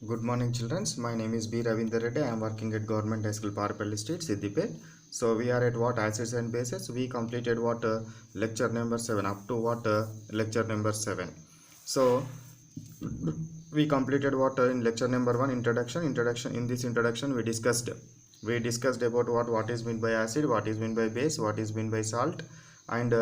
Good morning, children. My name is B. Ravindra Reddy. I am working at Government High School, Parpalli Street, Siddipet. So we are at what acids and bases. We completed what lecture number 7 up to what lecture number 7. So we completed what in lecture number 1 introduction. In this introduction we discussed about what is meant by acid, what is meant by base, what is meant by salt, and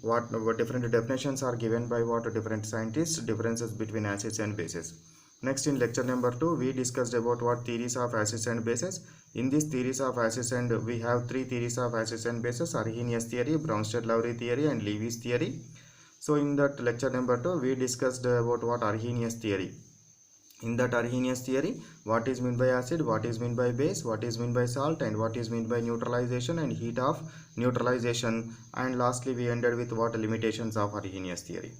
what different definitions are given by what different scientists, differences between acids and bases. Next, in lecture number 2, we discussed about what theories of acids and bases. In this theories of acids and we have three theories of acids and bases: Arrhenius theory, Bronsted-Lowry theory, and Lewis theory. So in that lecture number 2, we discussed about what Arrhenius theory. In that Arrhenius theory, what is meant by acid, what is meant by base, what is meant by salt, and what is meant by neutralization and heat of neutralization. And lastly, we ended with what limitations of Arrhenius theory.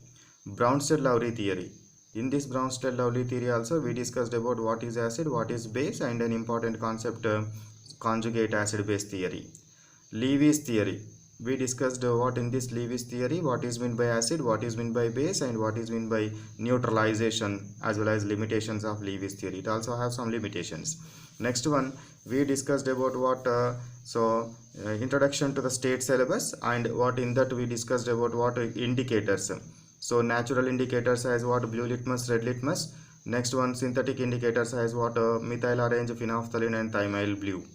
Bronsted-Lowry theory. In this Bronsted-Lowry theory also we discussed about what is acid, what is base, and an important concept, conjugate acid-base theory. Lewis theory. We discussed what in this Lewis theory, what is meant by acid, what is meant by base, and what is meant by neutralization, as well as limitations of Lewis theory. It also has some limitations. Next one, we discussed about what introduction to the state syllabus, and what in that we discussed about what indicators. So natural indicators as what blue litmus, red litmus. Next one, synthetic indicators as what methyl orange, phenolphthalein, and thiamyl blue.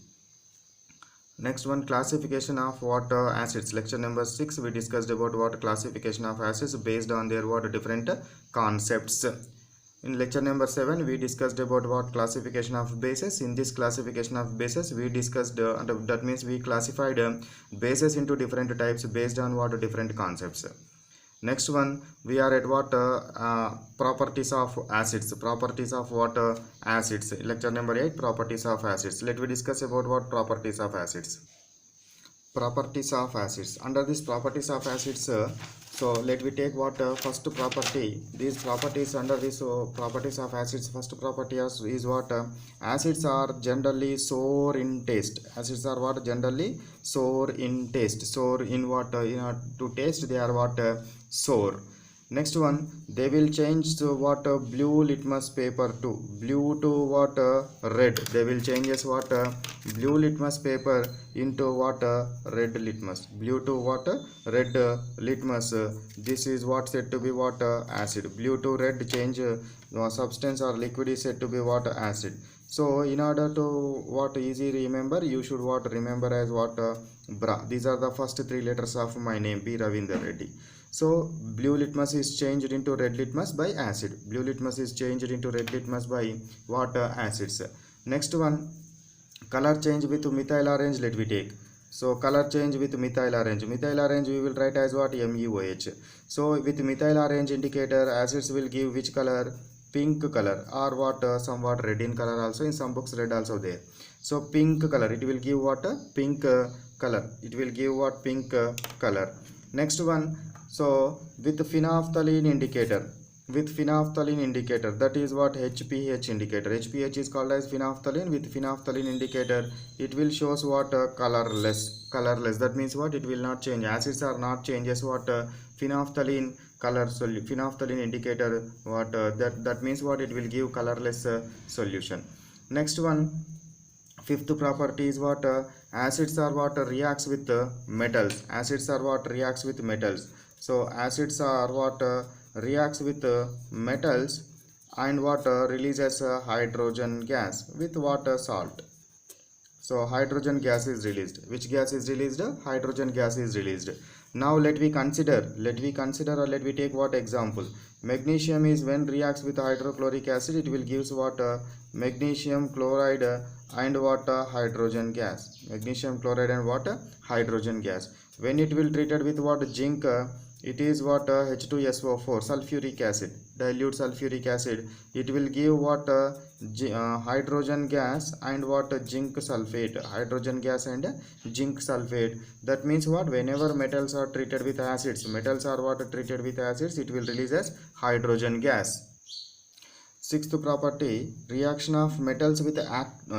Next one, classification of what acids. Lecture number 6, we discussed about what classification of acids based on their what different concepts. In lecture number 7, we discussed about what classification of bases. In this classification of bases, we discussed that means we classified bases into different types based on what different concepts. Next one, we are at what properties of acids. Properties of what acids. Lecture number 8, properties of acids. Let me discuss about what properties of acids. Properties of acids. Under this properties of acids, so let me take what first property. These properties under this properties of acids. First property is what acids are generally sour in taste. Acids are what generally sour in taste. Sour in what to taste they are what sour. Next one, they will change to what blue litmus paper to blue to what red. They will change as what blue litmus paper into what red litmus. Blue to what red litmus. This is what said to be what acid. Blue to red change substance or liquid is said to be what acid. So in order to what easy remember, you should what remember as what Bra. These are the first three letters of my name, B. Ravindra Reddy. So blue litmus is changed into red litmus by acid. Blue litmus is changed into red litmus by what acids. Next one, color change with methyl orange. Let me take. So color change with methyl orange. Methyl orange we will write as what MeOH. So with methyl orange indicator, acids will give which color? Pink color, or what somewhat red in color also. In some books red also there. So pink color, it will give what pink color. It will give what pink color. Next one, so with phenolphthalein indicator, that is what HPH indicator. HPH is called as phenolphthalein. With phenolphthalein indicator, it will shows what colorless. That means what it will not change. Acids are not changes what phenolphthalein color. Phenolphthalein indicator what that means what it will give colorless solution. Next one, fifth property is what acids are what reacts with metals. Acids are what reacts with metals. So acids are what reacts with metals and what releases hydrogen gas with what salt. So hydrogen gas is released. Which gas is released? Hydrogen gas is released. Now let we consider or let we take what example. Magnesium is when reacts with hydrochloric acid, it will gives what magnesium chloride and what hydrogen gas. Magnesium chloride and what hydrogen gas. When it will treated with what zinc, it is what H2SO4 sulfuric acid, dilute sulfuric acid. It will give what hydrogen gas and what zinc sulfate. Hydrogen gas and zinc sulfate. That means what whenever metals are treated with acids, it will release as hydrogen gas. Sixth property, reaction of metals with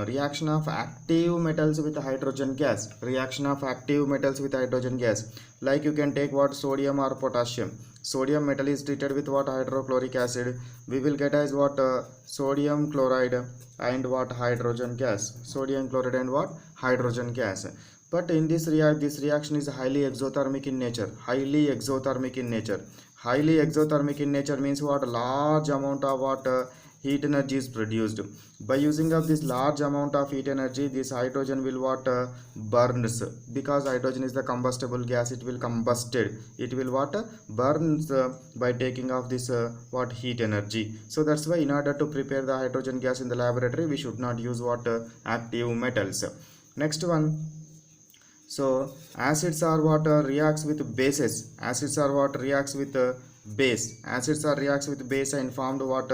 reaction of active metals with hydrogen gas. Reaction of active metals with hydrogen gas. Like you can take what sodium or potassium. Sodium metal is treated with what? Hydrochloric acid. We will get as what? Sodium chloride and what? Hydrogen gas. Sodium chloride and what? Hydrogen gas. But in this reaction is highly exothermic in nature. Highly exothermic in nature. Highly exothermic in nature means what? Large amount of what? Heat energy is produced. By using of this large amount of heat energy, this hydrogen will what? Burns. Because hydrogen is the combustible gas, it will combusted. It will what? Burns by taking off this what? Heat energy. So that's why in order to prepare the hydrogen gas in the laboratory, we should not use what? Active metals. Next one. So acids are what? Reacts with bases. Acids are what? Reacts with base. Acids are reacts with base and formed what?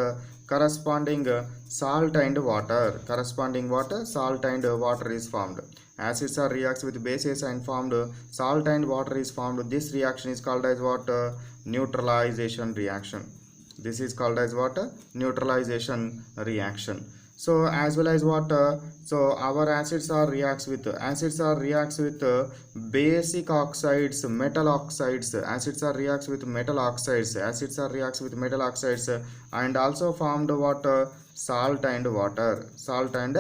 Corresponding salt and water. Corresponding water, salt and water is formed. Acids are reacts with bases and formed salt and water is formed. This reaction is called as what? Neutralization reaction. This is called as what? Neutralization reaction. So as well as what? So our acids are reacts with basic oxides, metal oxides. Acids are reacts with metal oxides. Acids are reacts with metal oxides and also formed what? Salt and water. Salt and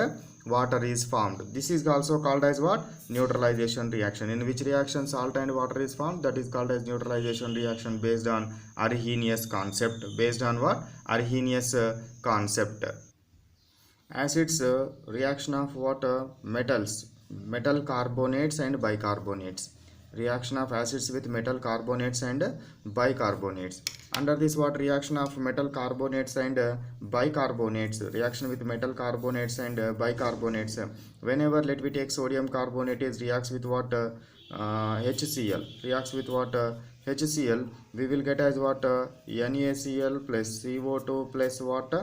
water is formed. This is also called as what? Neutralization reaction. In which reaction salt and water is formed? That is called as neutralization reaction based on Arrhenius concept. Based on what? Arrhenius concept. Acids reaction of what? Metals, metal carbonates and bicarbonates. Reaction of acids with metal carbonates and bicarbonates. Under this what? Reaction of metal carbonates and bicarbonates. Reaction with metal carbonates and bicarbonates. Whenever let me take sodium carbonate is reacts with what? HCl. Reacts with what? HCl. We will get as what? NaCl plus CO2 plus what?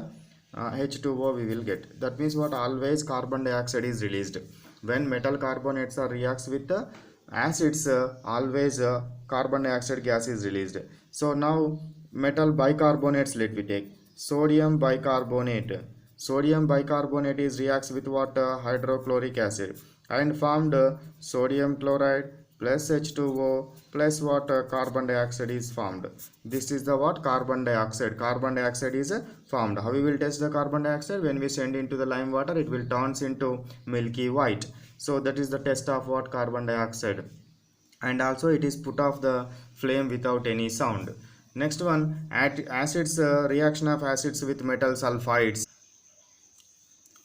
H2O we will get. That means what? Always carbon dioxide is released. When metal carbonates are reacts with acids, always carbon dioxide gas is released. So now metal bicarbonates let me take. Sodium bicarbonate. Sodium bicarbonate is reacts with what? Hydrochloric acid and formed sodium chloride plus H2O plus what? Carbon dioxide is formed. This is the what? Carbon dioxide. Carbon dioxide is formed. How we will test the carbon dioxide? When we send into the lime water, it will turns into milky white. So that is the test of what? Carbon dioxide. And also it is put off the flame without any sound. Next one, acids, reaction of acids with metal sulfides.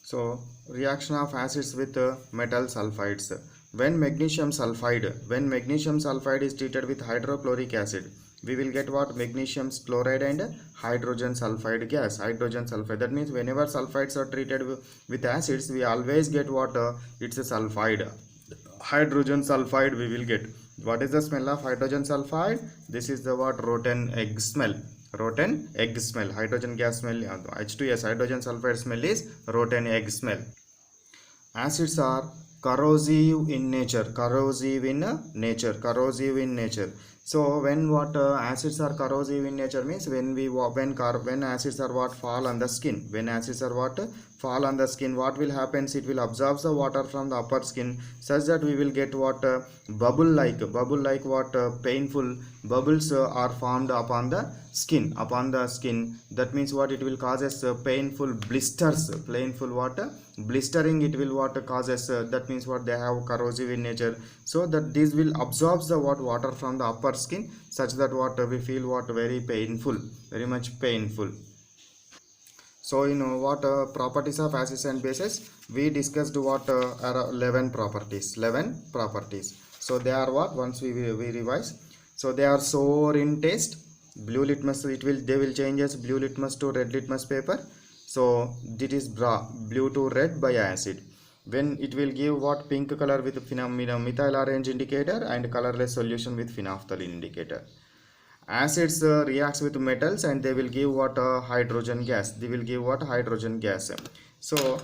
So reaction of acids with metal sulfides. When magnesium sulfide is treated with hydrochloric acid, we will get what? Magnesium chloride and hydrogen sulfide gas. Hydrogen sulfide. That means whenever sulfides are treated with acids, we always get what? It's a sulfide. Hydrogen sulfide we will get. What is the smell of hydrogen sulfide? This is the what? Rotten egg smell. Rotten egg smell. Hydrogen gas smell. H2S. Hydrogen sulfide smell is rotten egg smell. Acids are corrosive in nature. Corrosive in nature. Corrosive in nature. So when what? Acids are corrosive in nature means when acids are what? Fall on the skin. When acids are what? Fall on the skin, what will happen? It will absorb the water from the upper skin such that we will get what? Bubble like what? Painful bubbles are formed upon the skin. That means what? It will causes painful blisters. Painful what? Blistering it will what? Causes. That means what? They have corrosive in nature. So that this will absorb the what? Water from the upper skin such that what? We feel what? Very painful. Very much painful. So you know what? Properties of acids and bases. We discussed what? 11 properties. 11 properties. So they are what? Once we revise. So they are sour in taste. Blue litmus. They will change as blue litmus to red litmus paper. So it is blue to red by acid. When it will give what? Pink color with methyl orange indicator and colorless solution with phenolphthalein indicator. Acids reacts with metals and they will give what? Hydrogen gas. They will give what? Hydrogen gas. So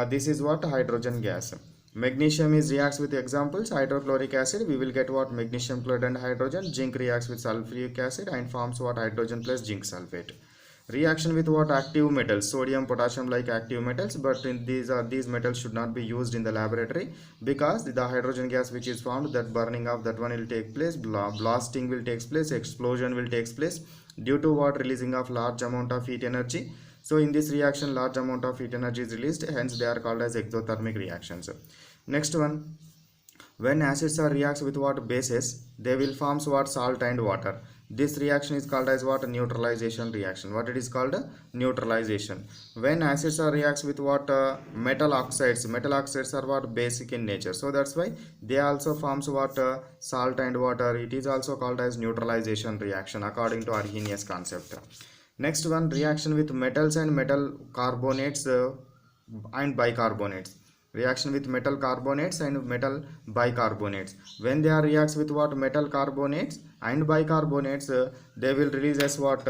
this is what? Hydrogen gas. Magnesium is reacts with examples hydrochloric acid. We will get what? Magnesium chloride and hydrogen. Zinc reacts with sulfuric acid and forms what? Hydrogen plus zinc sulfate. Reaction with what? Active metals, sodium, potassium, like active metals, but in these metals should not be used in the laboratory, because the hydrogen gas which is formed, that burning of that one will take place, blasting will take place, explosion will take place, due to what? Releasing of large amount of heat energy. So in this reaction large amount of heat energy is released, hence they are called as exothermic reactions. Next one, when acids are reacts with what? Bases, they will form what? Salt and water. This reaction is called as what? Neutralization reaction. What it is called? Neutralization. When acids are reacts with what? Metal oxides. Metal oxides are what? Basic in nature. So that's why they also forms what? Salt and water. It is also called as neutralization reaction according to Arrhenius concept. Next one, reaction with metals and metal carbonates and bicarbonates. Reaction with metal carbonates and metal bicarbonates. When they are reacts with what? Metal carbonates and bicarbonates, they will release as what?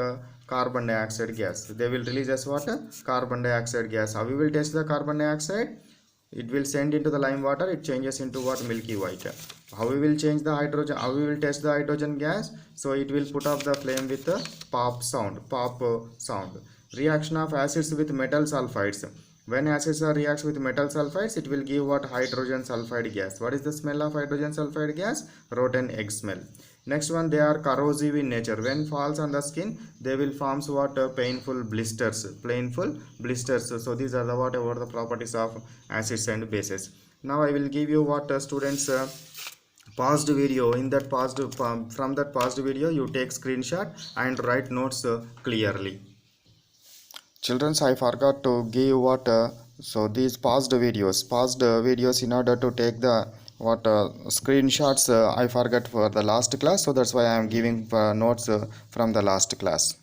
Carbon dioxide gas. They will release as what? Carbon dioxide gas. How we will test the carbon dioxide? It will send into the lime water, it changes into what? Milky white. How we will change the hydrogen? How we will test the hydrogen gas? So it will put up the flame with a pop sound. Reaction of acids with metal sulfides. When acids are reacts with metal sulfides, it will give what? Hydrogen sulfide gas. What is the smell of hydrogen sulfide gas? Rotten egg smell. Next one, they are corrosive in nature. When falls on the skin, they will forms what? Painful blisters. Painful blisters. So these are the whatever the properties of acids and bases. Now I will give you what students paused video. In that paused from that paused video, you take screenshot and write notes clearly. Children, I forgot to give what so these paused videos in order to take the what screenshots I forgot for the last class, so that's why I am giving notes from the last class.